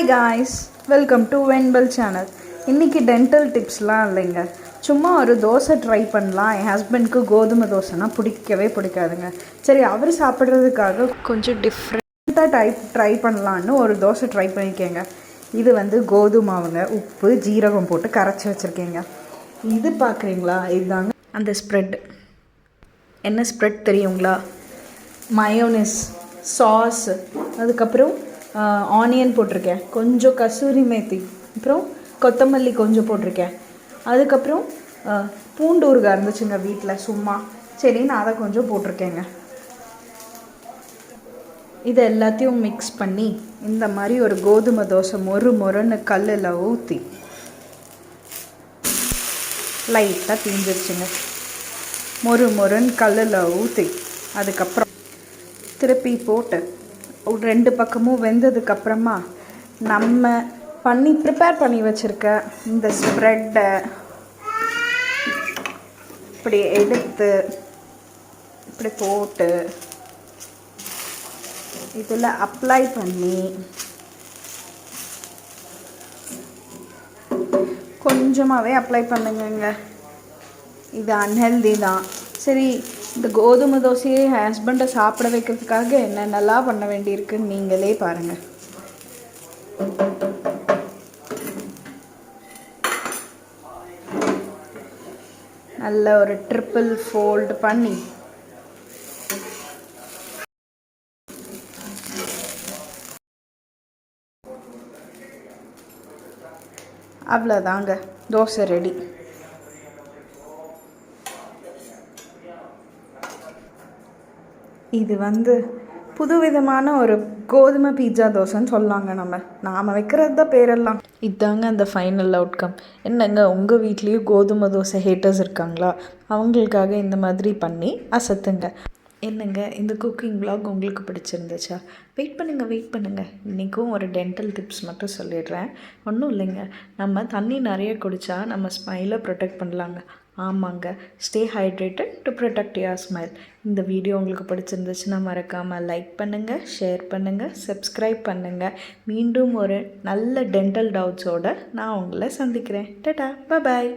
Hi guys, welcome to Venpal channel. இன்றைக்கி dental டிப்ஸ்லாம் இல்லைங்க, சும்மா ஒரு தோசை ட்ரை பண்ணலாம். என் ஹஸ்பண்ட்க்கு கோதுமை தோசைனா பிடிக்கவே பிடிக்காதுங்க. சரி, அவர் சாப்பிட்றதுக்காக கொஞ்சம் டிஃப்ரெண்ட்டாக ட்ரை பண்ணலான்னு ஒரு தோசை ட்ரை பண்ணிக்கேங்க. இது கோதுமாவுங்க, உப்பு ஜீரகம் போட்டு கரைச்சி வச்சுருக்கேங்க. இது பார்க்குறீங்களா, இதுதாங்க அந்த ஸ்ப்ரெட். என்ன ஸ்ப்ரெட் தெரியுங்களா? மயோனிஸ், சாஸ், அதுக்கப்புறம் ஆனியன் போட்டிருக்கேன், கொஞ்சம் கசூரி மேத்தி, அப்புறம் கொத்தமல்லி கொஞ்சம் போட்டிருக்கேன். அதுக்கப்புறம் பூண்டு ஊறுகாய் இருந்துச்சுங்க வீட்டில் சும்மா, சரி நான் அதை கொஞ்சம் போட்டிருக்கேங்க. இதை எல்லாத்தையும் மிக்ஸ் பண்ணி இந்த மாதிரி ஒரு கோதுமை தோசை மொறுன்னு கல்லில் ஊற்றி லைட்டாக தீஞ்சிருச்சுங்க. மொறுன்னு கல்லில் ஊற்றி அதுக்கப்புறம் திருப்பி போட்டு ஒரு 2 பக்கமும் வெந்ததுக்கப்புறமா நம்ம ப்ரிப்பேர் பண்ணி வச்சுருக்க இந்த ஸ்ப்ரெட்டை இப்படி எடுத்து இப்படி போட்டு இதில் அப்ளை பண்ணி கொஞ்சமாகவே அப்ளை பண்ணுங்க. இது அன்ஹெல்தி தான். சரி, இந்த கோதுமை தோசையை ஹஸ்பண்டை சாப்பிட வைக்கிறதுக்காக என்னென்னலாம் பண்ண வேண்டியிருக்குன்னு நீங்களே பாருங்கள். நல்ல ஒரு ட்ரிப்பிள் ஃபோல்டு பண்ணி அவ்வளோதாங்க, தோசை ரெடி. இது புதுவிதமான ஒரு கோதுமை பீட்சா தோசைன்னு சொல்லாங்க. நாம் வைக்கிறது தான் பேரெல்லாம். இதாங்க அந்த ஃபைனல் அவுட்கம். என்னங்க, உங்கள் வீட்லேயும் கோதுமை தோசை ஹேட்டர்ஸ் இருக்காங்களா? அவங்களுக்காக இந்த மாதிரி பண்ணி அசத்துங்க. என்னங்க, இந்த குக்கிங் விலாக் உங்களுக்கு பிடிச்சிருந்துச்சா? வெயிட் பண்ணுங்கள். இன்றைக்கும் ஒரு டென்டல் டிப்ஸ் மட்டும் சொல்லிடுறேன். ஒன்றும் இல்லைங்க, நம்ம தண்ணி நிறைய குடித்தா நம்ம ஸ்மைலை ப்ரொடெக்ட் பண்ணலாங்க. ஆமாங்க, stay hydrated to protect your smile. இந்த வீடியோ உங்களுக்கு பிடிச்சிருந்துச்சுன்னா மறக்காமல் லைக் பண்ணுங்கள், ஷேர் பண்ணுங்கள், சப்ஸ்கிரைப் பண்ணுங்கள். மீண்டும் ஒரு நல்ல டென்டல் டவுட்ஸோடு நான் உங்களை சந்திக்கிறேன். டாடா, பாய்.